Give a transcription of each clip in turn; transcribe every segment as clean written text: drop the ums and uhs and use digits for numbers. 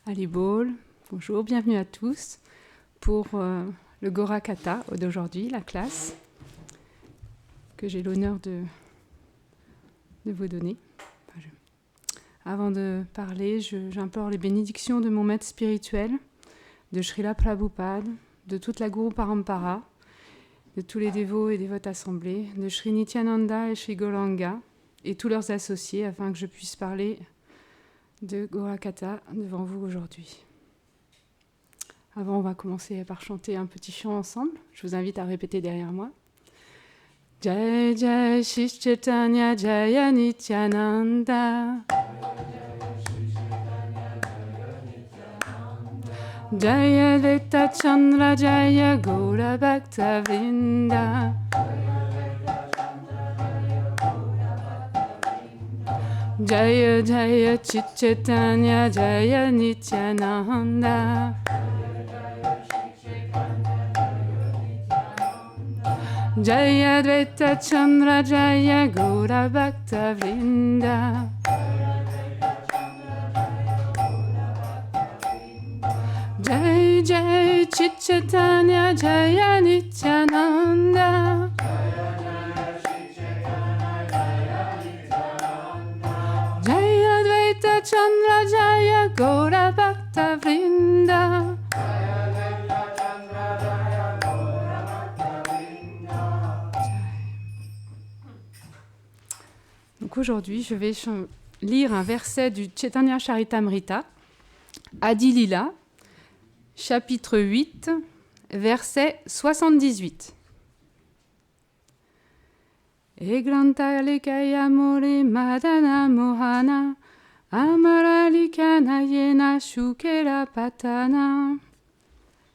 Haribol, bonjour, bienvenue à tous pour le Gora Kata d'aujourd'hui, la classe que j'ai l'honneur de vous donner. Avant de parler, j'implore les bénédictions de mon maître spirituel, de Srila Prabhupada, de toute la Guru Parampara, de tous les dévots et dévotes assemblées, de Sri Nityananda et Sri Gauranga et tous leurs associés, afin que je puisse parler de Gora Kata devant vous aujourd'hui. Avant, on va commencer par chanter un petit chant ensemble. Je vous invite à répéter derrière moi. Jai Jai Shri Chaitanya Jaya Nityananda. Jaya Advaita Chandra Jaya Gaura Bhakta Vrinda. Jaya Jaya Chit Chaitanya Jaya Nityananda. Jaya Advaita Chandra Jaya Gaura Bhakta Vrinda. Jai Jai Chit Chaitanya Jaya Nityananda. Jaya Advaita Chandra Jaya Gaura Bhakta Vrinda. Donc aujourd'hui, je vais lire un verset du Chaitanya Charitamrita, Adi Lila, chapitre 8, verset 78. Egrantalikaya more madana mohana, amaralikana yena shukera patana.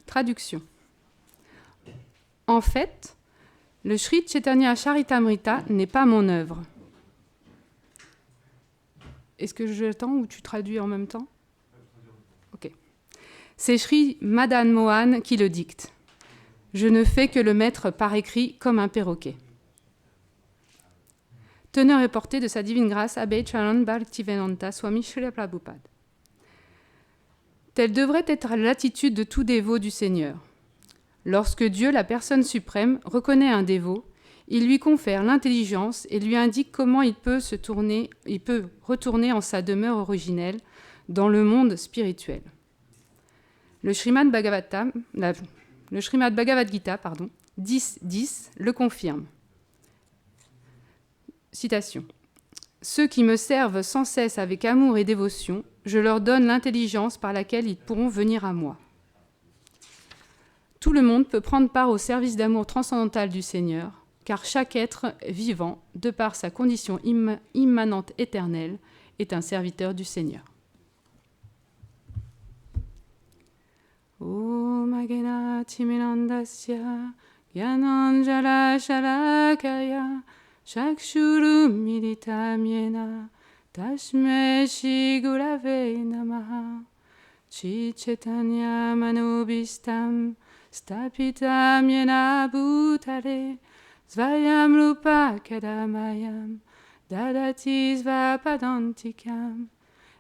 Traduction. En fait, le Sri Chaitanya Charitamrita n'est pas mon œuvre. Est-ce que j'attends ou tu traduis en même temps? Ok. C'est Sri Madan Mohan qui le dicte. Je ne fais que le mettre par écrit comme un perroquet. Teneur et portée de sa divine grâce, Abhay Charan Bhaktivedanta Swami Srila Prabhupada. Telle devrait être l'attitude de tout dévot du Seigneur. Lorsque Dieu, la personne suprême, reconnaît un dévot, il lui confère l'intelligence et lui indique comment il peut retourner en sa demeure originelle dans le monde spirituel. Le Srimad Bhagavad Gita 10.10 le confirme. Citation. Ceux qui me servent sans cesse avec amour et dévotion, je leur donne l'intelligence par laquelle ils pourront venir à moi. Tout le monde peut prendre part au service d'amour transcendantal du Seigneur, car chaque être vivant, de par sa condition immanente éternelle, est un serviteur du Seigneur. Om Agena Timirandasya Gyananjala Shalakaya Shakshuru Militam Yena Tashme Shri Gurave Namaha Shri Chaitanya Manobhistam Stapitam Yena Bhutale Svayam Rupa Kadamayam Dadati Svapadantikam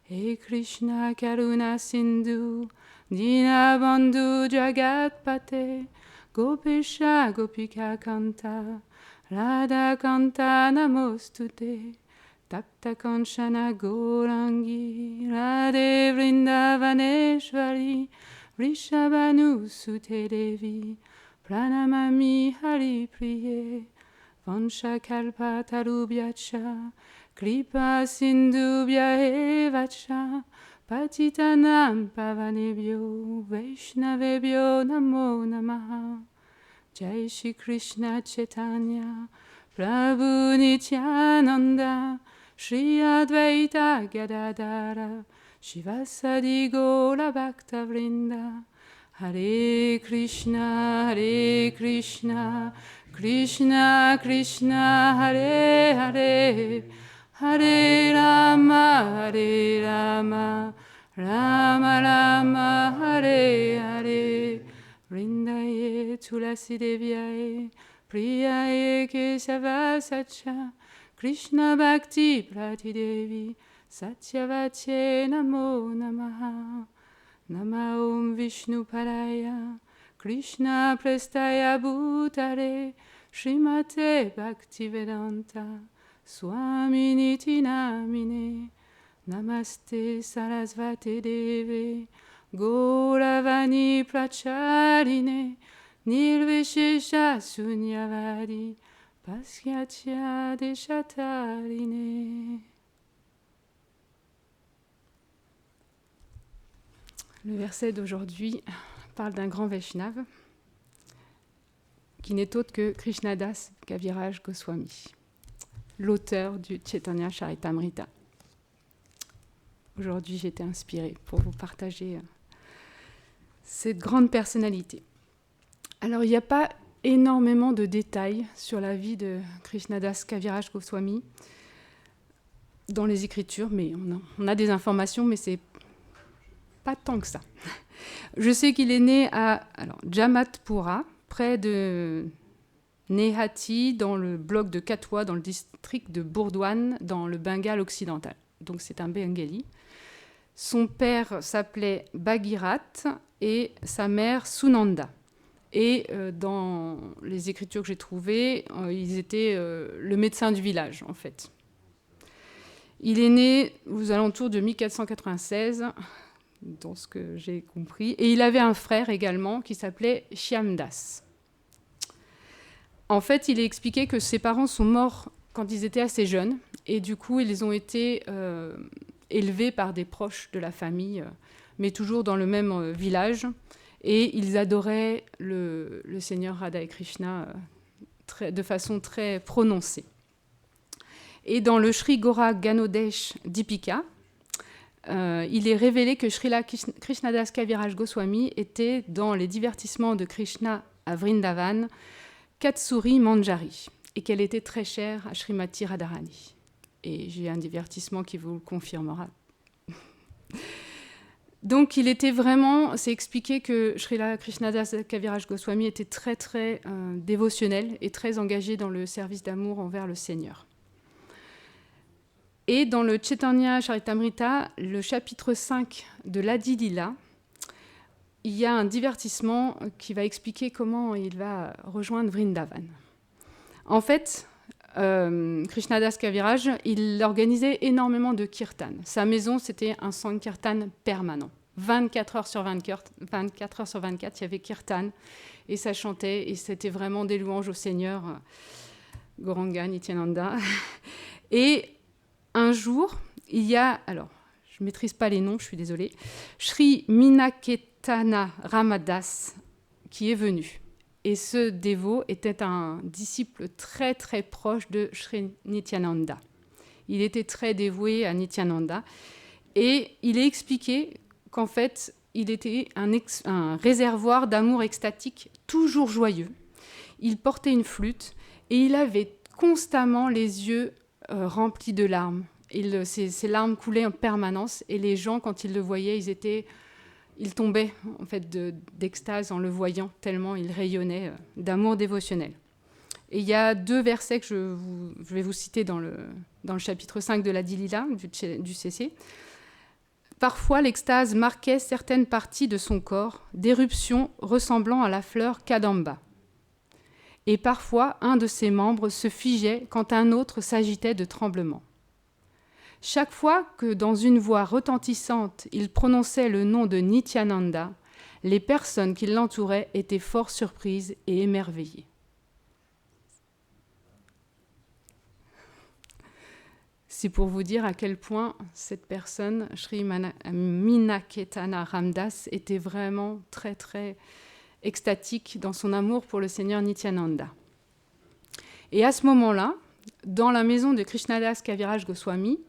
He Krishna Karuna Sindhu Dinabandhu Jagatpate Gopesha Gopika Kanta Radha Kanta Namostute Tapta Kanchana Gourangi Radhe Vrindavaneshvari Vrishabhanu Sute Devi Pranamami Hari Priye Vanshakalpa Tarubhyacha Kripa Sindhubhya Evacha Patitanam Pavanebhyo Vaishnavebhyo Namo Namaha Jai Shri Krishna Chaitanya Prabhu Nityananda Shri Advaita Gadadara Shivasadi Gaura Bhakta Vrinda Hare Krishna Krishna Krishna Hare Hare Hare Rama Rama Rama Hare Hare Vrindaye Tulasi Deviaye Priyaye Kesava Sacha Krishna Bhakti Prati Devi Satyavate Namo Namaha Nama Om Vishnu Padaya Krishna Prestaya Bhutale Srimate Bhaktivedanta Swaminiti Namine Namaste Sarasvati Deve Gauravani Pracharine Nirvishesha Sunyavadi Pasyatya Deshatarine. Le verset d'aujourd'hui parle d'un grand Vaishnava qui n'est autre que Krishnadas Kaviraj Goswami, l'auteur du Chaitanya Charitamrita. Aujourd'hui, j'ai été inspirée pour vous partager cette grande personnalité. Alors, il n'y a pas énormément de détails sur la vie de Krishnadas Kaviraj Goswami dans les Écritures, mais on a des informations, mais c'est pas tant que ça. Je sais qu'il est né à Jamatpura, près de Nehati, dans le bloc de Katwa, dans le district de Burdwan, dans le Bengale occidental. Donc c'est un Bengali. Son père s'appelait Bhagirath et sa mère Sunanda. Et dans les écritures que j'ai trouvées, ils étaient le médecin du village, en fait. Il est né aux alentours de 1496, dans ce que j'ai compris. Et il avait un frère également qui s'appelait Shyamdas. En fait, il est expliqué que ses parents sont morts quand ils étaient assez jeunes. Et du coup, ils ont été élevés par des proches de la famille, mais toujours dans le même village. Et ils adoraient le Seigneur Radha et Krishna de façon très prononcée. Et dans le Sri Gora Ganodesh Dipika, il est révélé que Srila Krishnadas Kaviraj Goswami était dans les divertissements de Krishna à Vrindavan, Katsuri Manjari, et qu'elle était très chère à Srimati Radharani. Et j'ai un divertissement qui vous le confirmera. Donc il était vraiment, c'est expliqué que Srila Krishnadas Kaviraj Goswami était très très dévotionnel et très engagé dans le service d'amour envers le Seigneur. Et dans le Chaitanya Charitamrita, le chapitre 5 de l'Adi Lila, il y a un divertissement qui va expliquer comment il va rejoindre Vrindavan. En fait, Krishnadas Kaviraj, il organisait énormément de kirtan. Sa maison, c'était un sankirtan permanent. 24 heures sur 24, il y avait kirtan, et ça chantait, et c'était vraiment des louanges au Seigneur, Gauranga, Nityananda. Et un jour, il y a, alors, je ne maîtrise pas les noms, je suis désolée, Sri Minaketana Ramadas qui est venu. Et ce dévot était un disciple très très proche de Sri Nityananda. Il était très dévoué à Nityananda. Et il est expliqué qu'en fait, il était un réservoir d'amour extatique toujours joyeux. Il portait une flûte et il avait constamment les yeux rempli de larmes. Ces larmes coulaient en permanence et les gens, quand ils le voyaient, ils tombaient en fait d'extase en le voyant, tellement il rayonnait d'amour dévotionnel. Et il y a 2 versets que je vais vous citer dans le chapitre 5 de l'Adi Lila, du CC. Parfois, l'extase marquait certaines parties de son corps, d'éruptions ressemblant à la fleur Kadamba. Et parfois, un de ses membres se figeait quand un autre s'agitait de tremblements. Chaque fois que, dans une voix retentissante, il prononçait le nom de Nityananda, les personnes qui l'entouraient étaient fort surprises et émerveillées. C'est pour vous dire à quel point cette personne, Sri Minaketana Ramdas, était vraiment très très extatique dans son amour pour le Seigneur Nityananda. Et à ce moment-là, dans la maison de Krishnadas Kaviraj Goswami,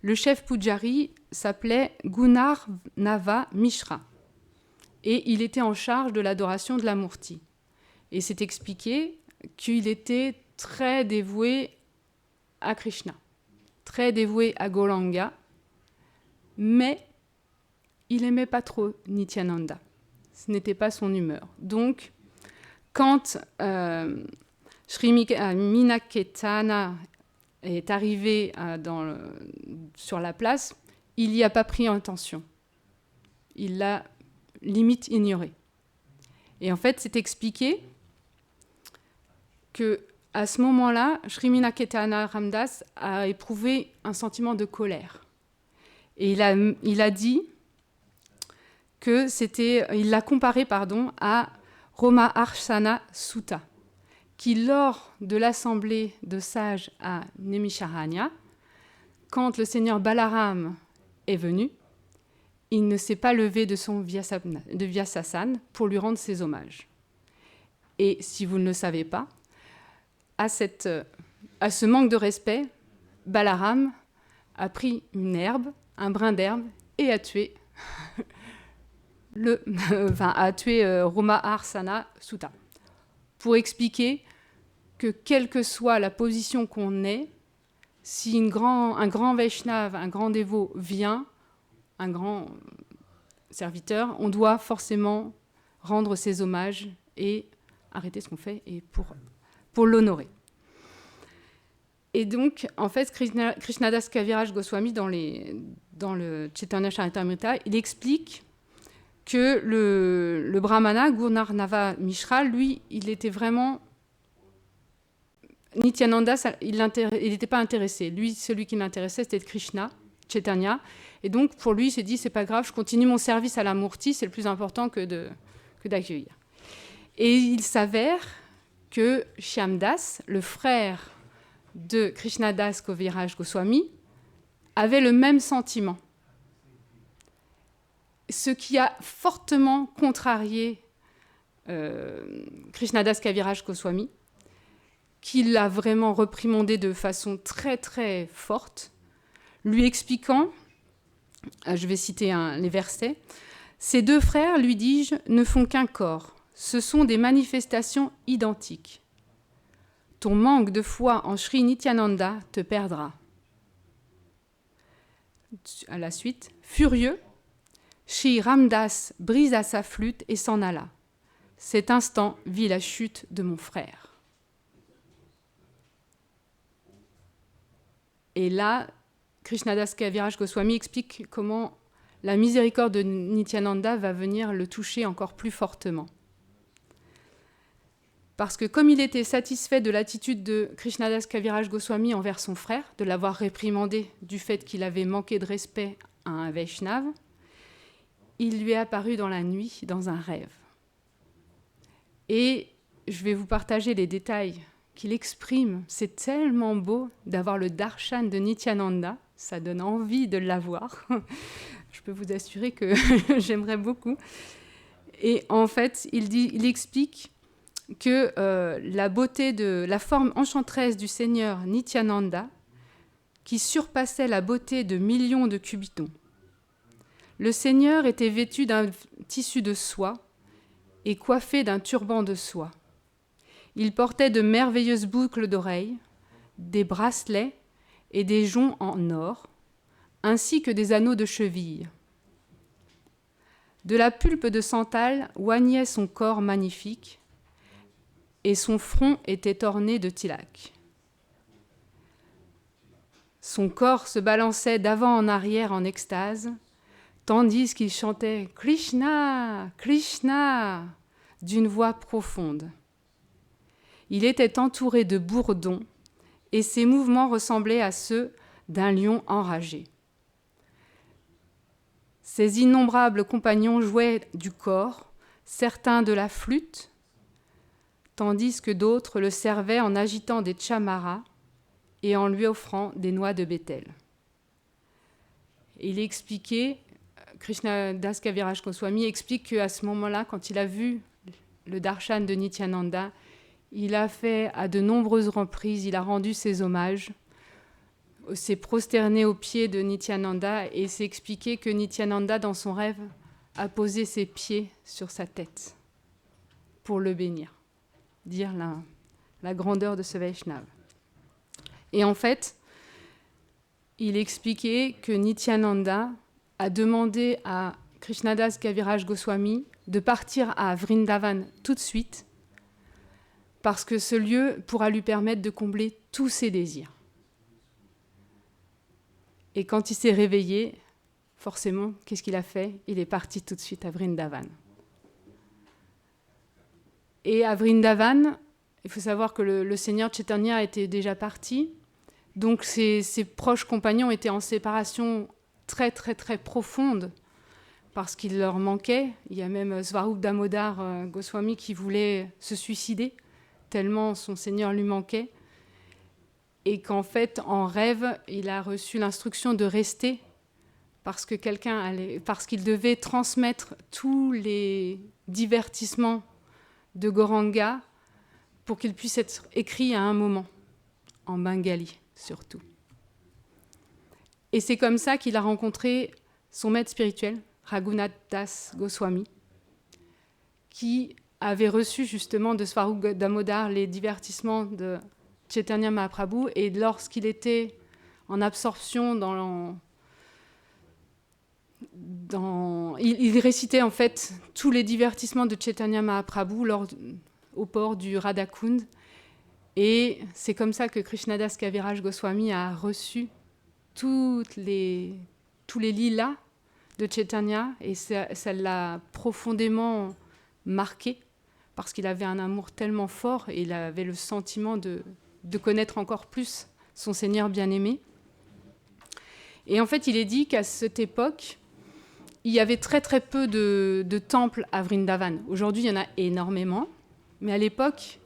le chef Pujari s'appelait Gunnar Nava Mishra. Et il était en charge de l'adoration de la Murti. Et c'est expliqué qu'il était très dévoué à Krishna, très dévoué à Gauranga, mais il n'aimait pas trop Nityananda. Ce n'était pas son humeur. Donc, quand Sri Minaketana est arrivé sur la place, il n'y a pas pris attention. il l'a limite ignoré. Et en fait, c'est expliqué qu'à ce moment-là, Srimina Ketananda Ramdas a éprouvé un sentiment de colère. Et il a dit que il l'a comparé à Roma Arsana Sutta, qui, lors de l'assemblée de sages à Naimisharanya, quand le seigneur Balaram est venu, il ne s'est pas levé de son Vyasasana pour lui rendre ses hommages. Et si vous ne le savez pas, à ce manque de respect, Balaram a pris une herbe, un brin d'herbe, et a tué Roma Arsana Sutta, pour expliquer que quelle que soit la position qu'on ait, si un grand Vaishnav, un grand dévot vient, un grand serviteur, on doit forcément rendre ses hommages et arrêter ce qu'on fait et pour l'honorer. Et donc, en fait, Krishnadas Kaviraj Goswami, dans le Chaitanya Charitamrita, il explique que le brahmana, Gurnarnava Mishra, lui, il était vraiment... Nityananda, il n'était pas intéressé. Lui, celui qui l'intéressait, c'était Krishna, Chaitanya. Et donc, pour lui, il s'est dit, c'est pas grave, je continue mon service à la Murti, c'est le plus important que d'accueillir. Et il s'avère que Shyamdas, le frère de Krishnadas Kaviraj Goswami, avait le même sentiment. Ce qui a fortement contrarié Krishnadas Kaviraj Goswami, qui l'a vraiment réprimandé de façon très très forte, lui expliquant, je vais citer les versets, « Ces deux frères, lui dis-je, ne font qu'un corps, ce sont des manifestations identiques. Ton manque de foi en Sri Nityananda te perdra. » À la suite, furieux, Sri Ramdas brisa sa flûte et s'en alla. Cet instant vit la chute de mon frère. Et là, Krishnadas Kaviraj Goswami explique comment la miséricorde de Nityananda va venir le toucher encore plus fortement. Parce que comme il était satisfait de l'attitude de Krishnadas Kaviraj Goswami envers son frère, de l'avoir réprimandé du fait qu'il avait manqué de respect à un Vaishnav, il lui est apparu dans la nuit, dans un rêve. Et je vais vous partager les détails qu'il exprime. C'est tellement beau d'avoir le darshan de Nityananda, ça donne envie de l'avoir. Je peux vous assurer que j'aimerais beaucoup. Et en fait, il explique que la beauté de la forme enchanteresse du Seigneur Nityananda, qui surpassait la beauté de millions de cubitons. Le Seigneur était vêtu d'un tissu de soie et coiffé d'un turban de soie. Il portait de merveilleuses boucles d'oreilles, des bracelets et des joncs en or, ainsi que des anneaux de cheville. De la pulpe de santal oignait son corps magnifique, et son front était orné de tilak. Son corps se balançait d'avant en arrière en extase, tandis qu'il chantait « Krishna, Krishna » d'une voix profonde. Il était entouré de bourdons, et ses mouvements ressemblaient à ceux d'un lion enragé. Ses innombrables compagnons jouaient du cor, certains de la flûte, tandis que d'autres le servaient en agitant des chamaras et en lui offrant des noix de Béthel. Il expliquait, Krishnadas Kaviraj Goswami explique qu'à ce moment-là, quand il a vu le darshan de Nityananda, il a fait à de nombreuses reprises, il a rendu ses hommages, s'est prosterné aux pieds de Nityananda et s'est expliqué que Nityananda, dans son rêve, a posé ses pieds sur sa tête pour le bénir, dire la grandeur de ce Vaishnava. Et en fait, il expliquait que Nityananda a demandé à Krishnadas Kaviraj Goswami de partir à Vrindavan tout de suite parce que ce lieu pourra lui permettre de combler tous ses désirs. Et quand il s'est réveillé, forcément, qu'est-ce qu'il a fait? Il est parti tout de suite à Vrindavan. Et à Vrindavan, il faut savoir que le Seigneur Chaitanya était déjà parti, donc ses proches compagnons étaient en séparation très très très profonde parce qu'il leur manquait. Il y a même Svarup Damodar Goswami qui voulait se suicider tellement son Seigneur lui manquait, et qu'en fait, en rêve, il a reçu l'instruction de rester parce qu'il devait transmettre tous les divertissements de Gauranga pour qu'ils puissent être écrits à un moment, en bengali surtout. Et c'est comme ça qu'il a rencontré son maître spirituel, Raghunath Das Goswami, qui avait reçu justement de Svarup Damodar les divertissements de Chaitanya Mahaprabhu, et lorsqu'il était en absorption il récitait en fait tous les divertissements de Chaitanya Mahaprabhu au port du Radhakund, et c'est comme ça que Krishnadas Kaviraj Goswami a reçu tous les lilas de Chaitanya, et ça l'a profondément marqué parce qu'il avait un amour tellement fort et il avait le sentiment de connaître encore plus son Seigneur bien-aimé. Et en fait, il est dit qu'à cette époque, il y avait très très peu de temples à Vrindavan. Aujourd'hui, il y en a énormément, mais à l'époque,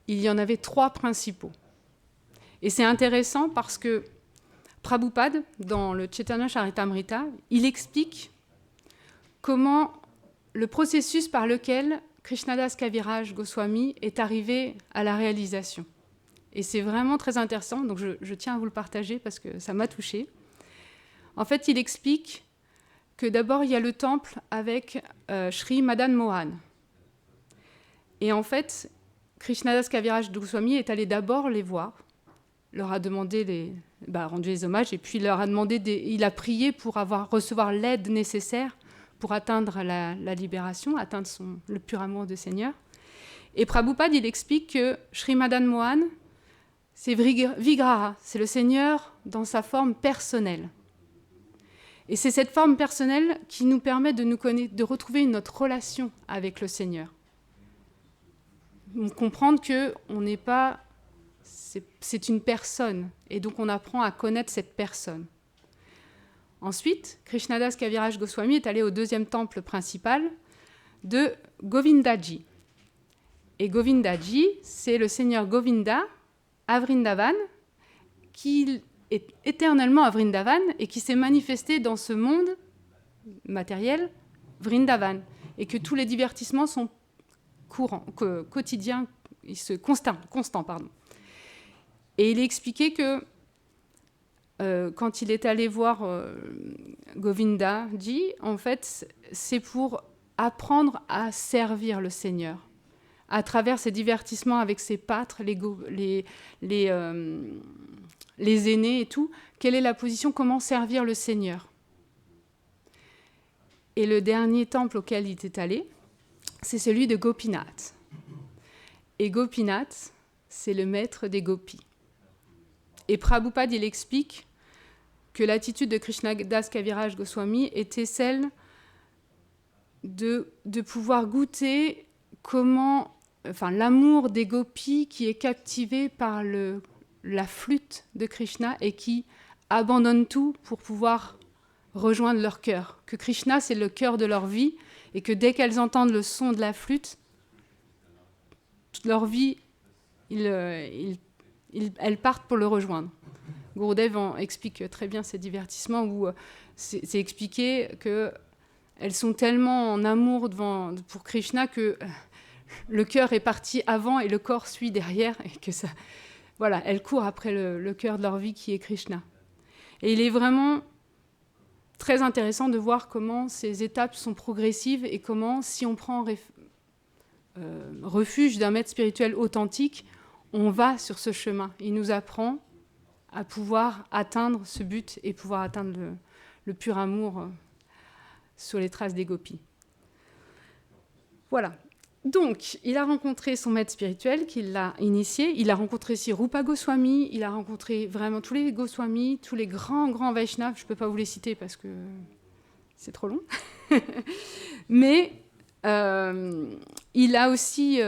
il y en avait 3 principaux. Et c'est intéressant parce que Prabhupada, dans le Chaitanya Charitamrita, il explique comment le processus par lequel Krishnadas Kaviraj Goswami est arrivé à la réalisation. Et c'est vraiment très intéressant, donc je tiens à vous le partager parce que ça m'a touchée. En fait, il explique que d'abord, il y a le temple avec Sri Madan Mohan. Et en fait, Krishnadas Kaviraj Goswami est allé d'abord les voir, leur a demandé rendu les hommages, et puis leur a demandé il a prié pour recevoir l'aide nécessaire pour atteindre la libération, atteindre le pur amour du Seigneur. Et Prabhupada, il explique que Sri Madan Mohan, c'est Vigraha, c'est le Seigneur dans sa forme personnelle. Et c'est cette forme personnelle qui nous permet de retrouver notre relation avec le Seigneur. Comprendre qu'on n'est pas... C'est une personne, et donc on apprend à connaître cette personne. Ensuite, Krishnadas Kaviraj Goswami est allé au 2e temple principal de Govindaji. Et Govindaji, c'est le Seigneur Govinda à Vrindavan, qui est éternellement à Vrindavan et qui s'est manifesté dans ce monde matériel, Vrindavan, et que tous les divertissements sont courants, quotidiens, constants. Et il expliquait que quand il est allé voir Govindaji, en fait, c'est pour apprendre à servir le Seigneur à travers ses divertissements avec ses pâtres, les aînés et tout. Quelle est la position? Comment servir le Seigneur? Et le dernier temple auquel il était allé, c'est celui de Gopinath. Et Gopinath, c'est le maître des gopis. Et Prabhupada, il explique que l'attitude de Krishnadas Kaviraj Goswami était celle de pouvoir goûter l'amour des gopis qui est captivé par la flûte de Krishna et qui abandonnent tout pour pouvoir rejoindre leur cœur. Que Krishna, c'est le cœur de leur vie et que dès qu'elles entendent le son de la flûte, toute leur vie, elles partent pour le rejoindre. Gurudev explique très bien ces divertissements où c'est expliqué qu'elles sont tellement en amour pour Krishna que le cœur est parti avant et le corps suit derrière, et que ça, voilà, elles courent après le cœur de leur vie qui est Krishna. Et il est vraiment très intéressant de voir comment ces étapes sont progressives et comment, si on prend refuge d'un maître spirituel authentique, on va sur ce chemin. Il nous apprend à pouvoir atteindre ce but et pouvoir atteindre le pur amour sur les traces des gopis. Voilà. Donc, il a rencontré son maître spirituel qui l'a initié. Il a rencontré aussi Rupa Goswami. Il a rencontré vraiment tous les Goswamis, tous les grands Vaishnavas. Je ne peux pas vous les citer parce que c'est trop long. Mais il a aussi,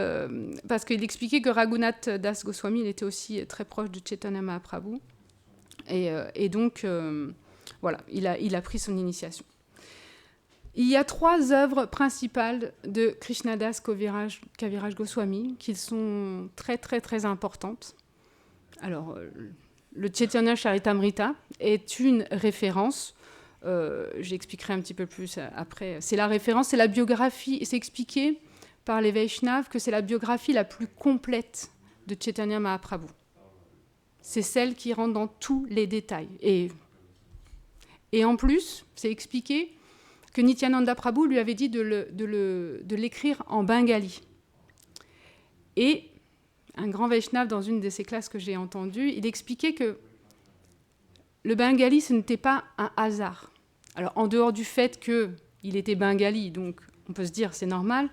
parce qu'il expliquait que Raghunath Das Goswami, il était aussi très proche de Chaitanya Mahaprabhu. Et donc, voilà, il a pris son initiation. Il y a 3 œuvres principales de Krishnadas Kaviraj Goswami qui sont très, très, très importantes. Alors, le Chaitanya Charitamrita est une référence. J'expliquerai un petit peu plus après. C'est la référence, c'est la biographie. C'est expliqué par les Vaishnavas que c'est la biographie la plus complète de Chaitanya Mahaprabhu. C'est celle qui rentre dans tous les détails. Et en plus, c'est expliqué que Nityananda Prabhu lui avait dit de l'écrire en bengali. Et un grand Vaishnava, dans une de ces classes que j'ai entendues, il expliquait que le bengali, ce n'était pas un hasard. Alors, en dehors du fait qu'il était bengali, donc on peut se dire c'est normal,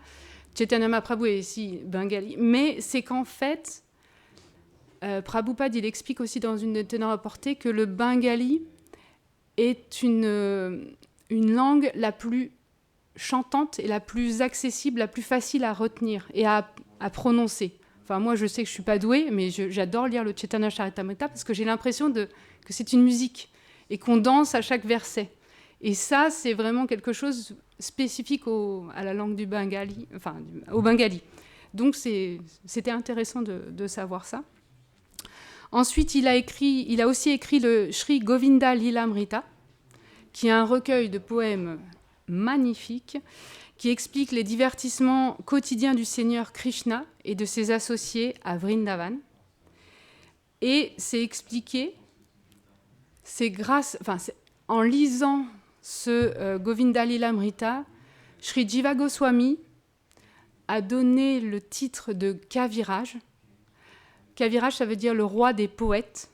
Chaitanya Mahaprabhu est ici bengali, mais c'est qu'en fait, Prabhupada, il explique aussi dans une de nos rapportées que le bengali est une langue la plus chantante et la plus accessible, la plus facile à retenir et à prononcer. Enfin, moi, je sais que je ne suis pas douée, mais j'adore lire le Chaitanya Charitamrita parce que j'ai l'impression que c'est une musique et qu'on danse à chaque verset. Et ça, c'est vraiment quelque chose spécifique à la langue du bengali, enfin, au bengali. Donc, c'était intéressant de savoir ça. Ensuite, il a aussi écrit le Sri Govinda Lilamrita, qui est un recueil de poèmes magnifiques qui explique les divertissements quotidiens du Seigneur Krishna et de ses associés à Vrindavan. Et c'est expliqué, en lisant ce Govinda Lilamrita, Sri Jiva Goswami a donné le titre de Kaviraj. Kaviraj, ça veut dire le roi des poètes,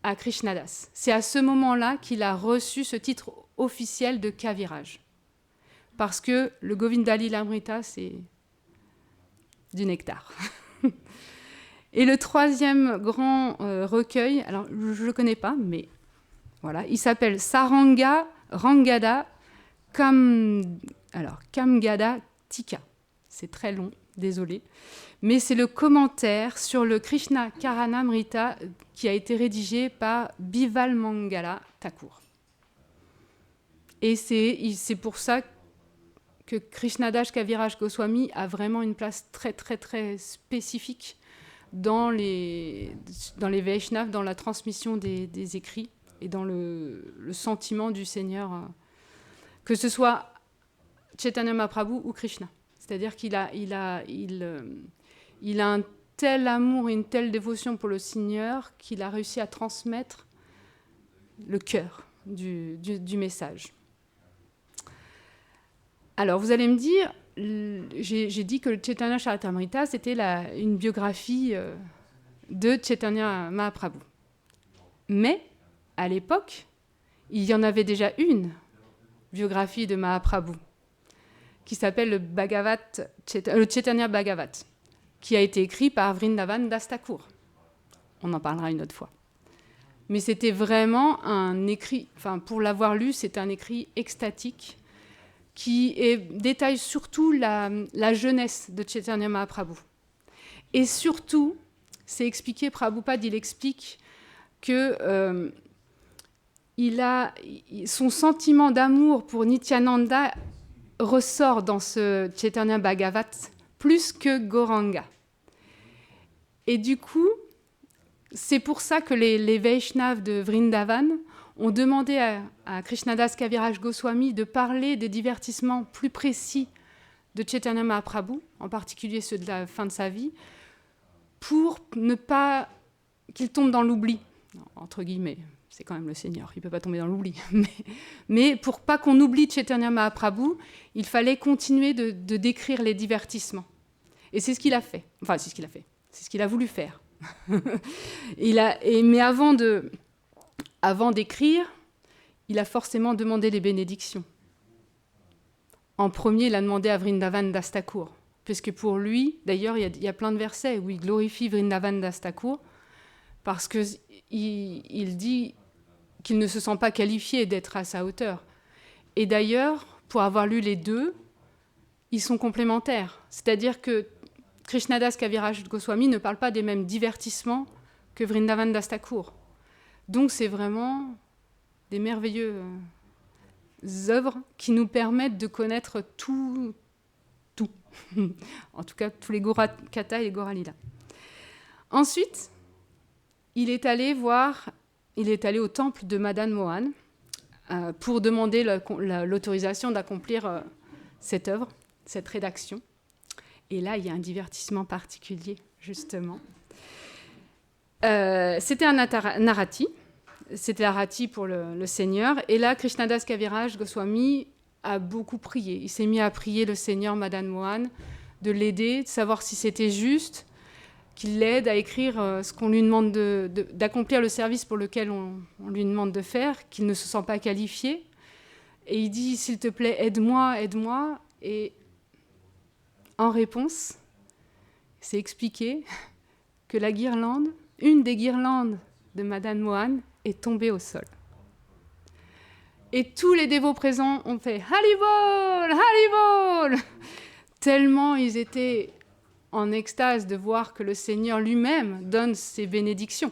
à Krishnadas. C'est à ce moment-là qu'il a reçu ce titre officiel de Kaviraj. Parce que le Govinda Lilamrita, c'est du nectar. Et le 3e grand recueil, alors je ne le connais pas, mais voilà, il s'appelle Saranga Rangada Kamgada Tika. C'est très long, désolé. Mais c'est le commentaire sur le Krishna Karanamrita qui a été rédigé par Bival Mangala Thakur. Et c'est pour ça que Krishnadas Kaviraj Goswami a vraiment une place très, très, très spécifique dans les Vaishnavas, dans la transmission des écrits et dans le sentiment du Seigneur, que ce soit Chaitanya Mahaprabhu ou Krishna. C'est-à-dire qu'il a un tel amour et une telle dévotion pour le Seigneur qu'il a réussi à transmettre le cœur du message. Alors, vous allez me dire, j'ai dit que le Chaitanya Charitamrita, c'était une biographie de Chaitanya Mahaprabhu. Mais, à l'époque, il y en avait déjà une biographie de Mahaprabhu, qui s'appelle le Chaitanya Bhagavat, qui a été écrit par Vrindavan Das Thakur. On en parlera une autre fois. Mais c'était vraiment un écrit, enfin pour l'avoir lu, c'est un écrit extatique qui détaille surtout la jeunesse de Chaitanya Mahaprabhu. Et surtout, c'est expliqué, Prabhupada, il explique que son sentiment d'amour pour Nityananda ressort dans ce Chaitanya Bhagavat plus que Gauranga. Et du coup, c'est pour ça que les Vaishnavas de Vrindavan ont demandé à Krishnadas Kaviraj Goswami de parler des divertissements plus précis de Chaitanya Mahaprabhu, en particulier ceux de la fin de sa vie, pour ne pas qu'il tombe dans l'oubli, entre guillemets. C'est quand même le Seigneur, il ne peut pas tomber dans l'oubli. Mais pour pas qu'on oublie Chaitanya Mahaprabhu, il fallait continuer de décrire les divertissements. Et c'est ce qu'il a fait. Enfin, c'est ce qu'il a fait. C'est ce qu'il a voulu faire. Mais avant d'écrire, il a forcément demandé les bénédictions. En premier, il a demandé à Vrindavan Das Thakur, puisque pour lui, d'ailleurs, il y a plein de versets où il glorifie Vrindavan Das Thakur, parce qu'il dit qu'il ne se sent pas qualifié d'être à sa hauteur. Et d'ailleurs, pour avoir lu les deux, ils sont complémentaires. C'est-à-dire que Krishnadas Kaviraj Goswami ne parle pas des mêmes divertissements que Vrindavan Das Thakur. Donc c'est vraiment des merveilleuses œuvres qui nous permettent de connaître tout. En tout cas, tous les Gora Katha et les Gora Lila. Ensuite, il est allé au temple de Madan Mohan pour demander l'autorisation d'accomplir cette œuvre, cette rédaction. Et là, il y a un divertissement particulier, justement. C'était un narati. C'était la rati pour le Seigneur. Et là, Krishnadas Kaviraj Goswami a beaucoup prié. Il s'est mis à prier le Seigneur Madan Mohan de l'aider, de savoir si c'était juste, qu'il l'aide à écrire ce qu'on lui demande d'accomplir le service pour lequel on lui demande de faire, qu'il ne se sent pas qualifié. Et il dit, s'il te plaît, aide-moi, aide-moi. Et en réponse, c'est expliqué que la guirlande, une des guirlandes de Madan Mohan, est tombée au sol. Et tous les dévots présents ont fait « Haribol, Haribol !» Tellement ils étaient en extase de voir que le Seigneur lui-même donne ses bénédictions.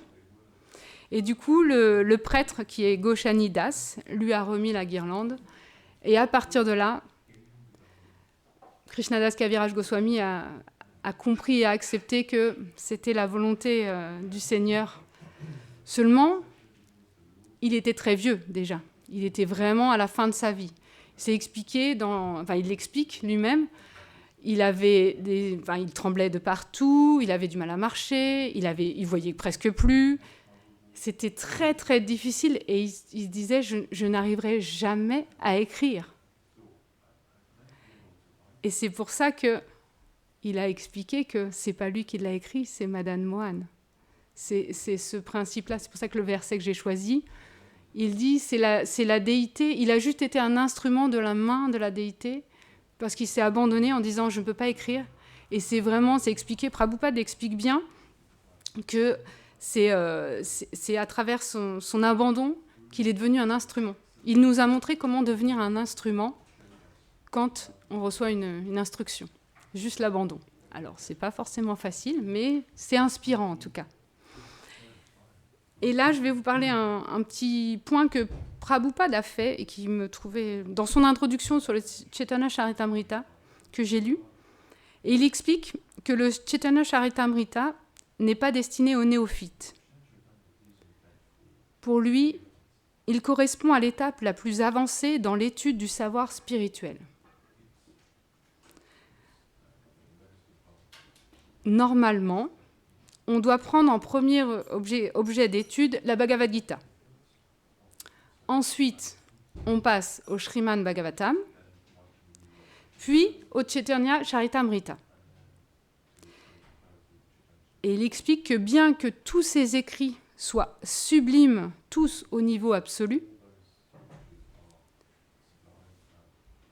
Et du coup, le prêtre, qui est Goshani Das, lui a remis la guirlande. Et à partir de là, Krishnadas Kaviraj Goswami a compris et a accepté que c'était la volonté du Seigneur. Seulement, il était très vieux déjà. Il était vraiment à la fin de sa vie. Il l'explique lui-même. Il tremblait de partout, il avait du mal à marcher, il voyait presque plus. C'était très, très difficile. Et il disait, je n'arriverai jamais à écrire. Et c'est pour ça qu'il a expliqué que ce n'est pas lui qui l'a écrit, c'est Madan Mohan. C'est ce principe-là. C'est pour ça que le verset que j'ai choisi, il dit, c'est la déité. Il a juste été un instrument de la main de la déité parce qu'il s'est abandonné en disant, je ne peux pas écrire. Et c'est expliqué, Prabhupada explique bien que c'est à travers son abandon qu'il est devenu un instrument. Il nous a montré comment devenir un instrument quand on reçoit une instruction. Juste l'abandon. Alors, ce n'est pas forcément facile, mais c'est inspirant en tout cas. Et là, je vais vous parler un petit point que Prabhupada a fait et qui me trouvait dans son introduction sur le Chaitanya Charitamrita que j'ai lu. Et il explique que le Chaitanya Charitamrita n'est pas destiné aux néophytes. Pour lui, il correspond à l'étape la plus avancée dans l'étude du savoir spirituel. Normalement, on doit prendre en premier objet d'étude la Bhagavad Gita. Ensuite, on passe au Srimad Bhagavatam, puis au Chaitanya Charitamrita. Et il explique que bien que tous ces écrits soient sublimes, tous au niveau absolu,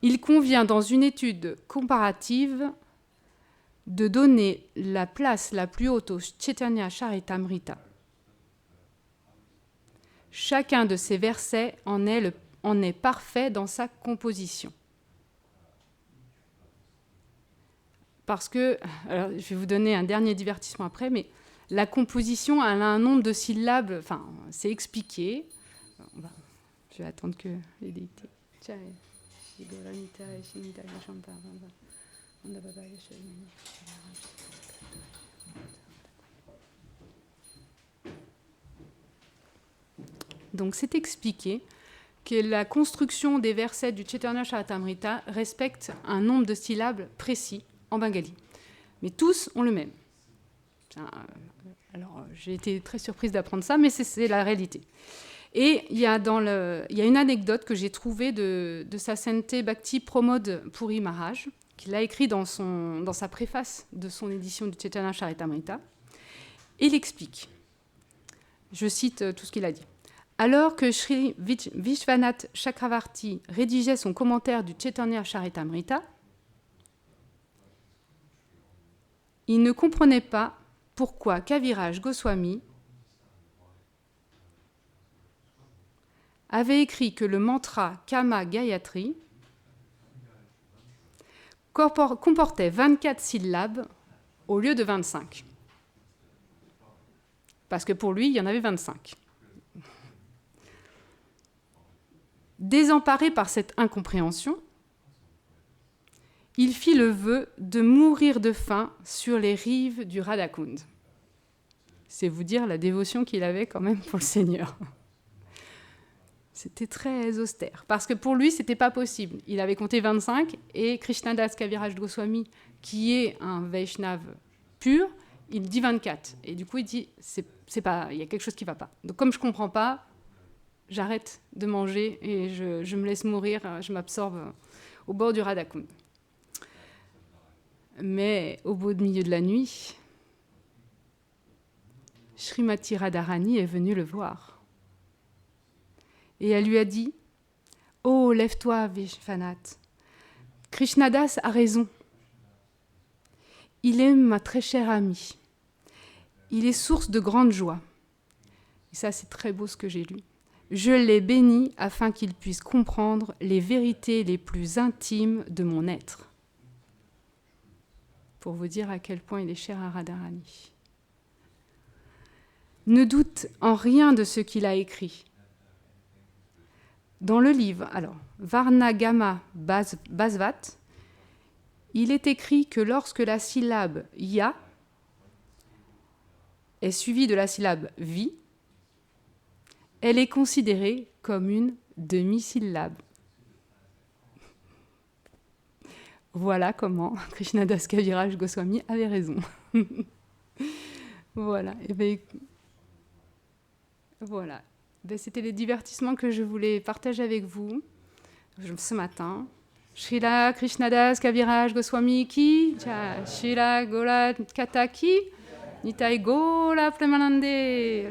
il convient dans une étude comparative de donner la place la plus haute au Chaitanya Charitamrita. Chacun de ces versets en est parfait dans sa composition. Parce que, alors je vais vous donner un dernier divertissement après, mais la composition, elle a un nombre de syllabes, c'est expliqué. Je vais attendre que les déités. Donc c'est expliqué que la construction des versets du Chaitanya Charitamrita respecte un nombre de syllabes précis en bengali. Mais tous ont le même. Alors j'ai été très surprise d'apprendre ça, mais c'est la réalité. Et il y a une anecdote que j'ai trouvée de sa sainteté Bhakti Pramod Puri Maharaj, qu'il a écrit dans sa préface de son édition du Chaitanya Charitamrita. Il explique, je cite tout ce qu'il a dit. Alors que Sri Vishwanath Chakravarti rédigeait son commentaire du Chaitanya Charitamrita, il ne comprenait pas pourquoi Kaviraj Goswami avait écrit que le mantra Kama Gayatri comportait 24 syllabes au lieu de 25. Parce que pour lui, il y en avait 25. Désemparé par cette incompréhension, il fit le vœu de mourir de faim sur les rives du Radhakund. C'est vous dire la dévotion qu'il avait quand même pour le Seigneur. C'était très austère, parce que pour lui, ce n'était pas possible. Il avait compté 25, et Krishnadas Kaviraj Goswami, qui est un Vaishnav pur, il dit 24. Et du coup, il dit, c'est pas, il y a quelque chose qui ne va pas. Donc comme je ne comprends pas, j'arrête de manger et je me laisse mourir, je m'absorbe au bord du Radhakund. Mais au beau milieu de la nuit, Srimati Radharani est venue le voir. Et elle lui a dit « Oh, lève-toi, Vishwanath. Krishnadas a raison. Il est ma très chère amie. Il est source de grande joie. » Et ça, c'est très beau ce que j'ai lu. « Je l'ai béni afin qu'il puisse comprendre les vérités les plus intimes de mon être. » Pour vous dire à quel point il est cher à Radharani. Ne doute en rien de ce qu'il a écrit. Dans le livre, alors, Varnagama Bhasvat, il est écrit que lorsque la syllabe ya est suivie de la syllabe vi, elle est considérée comme une demi-syllabe. Voilà comment Krishnadas Kaviraj Goswami avait raison. Voilà. Et bien, voilà. Ben, c'était les divertissements que je voulais partager avec vous ce matin. Srila Krishnadas Kaviraj Goswami ki, Srila Gola Kata ki, Nitai Gola Premanande.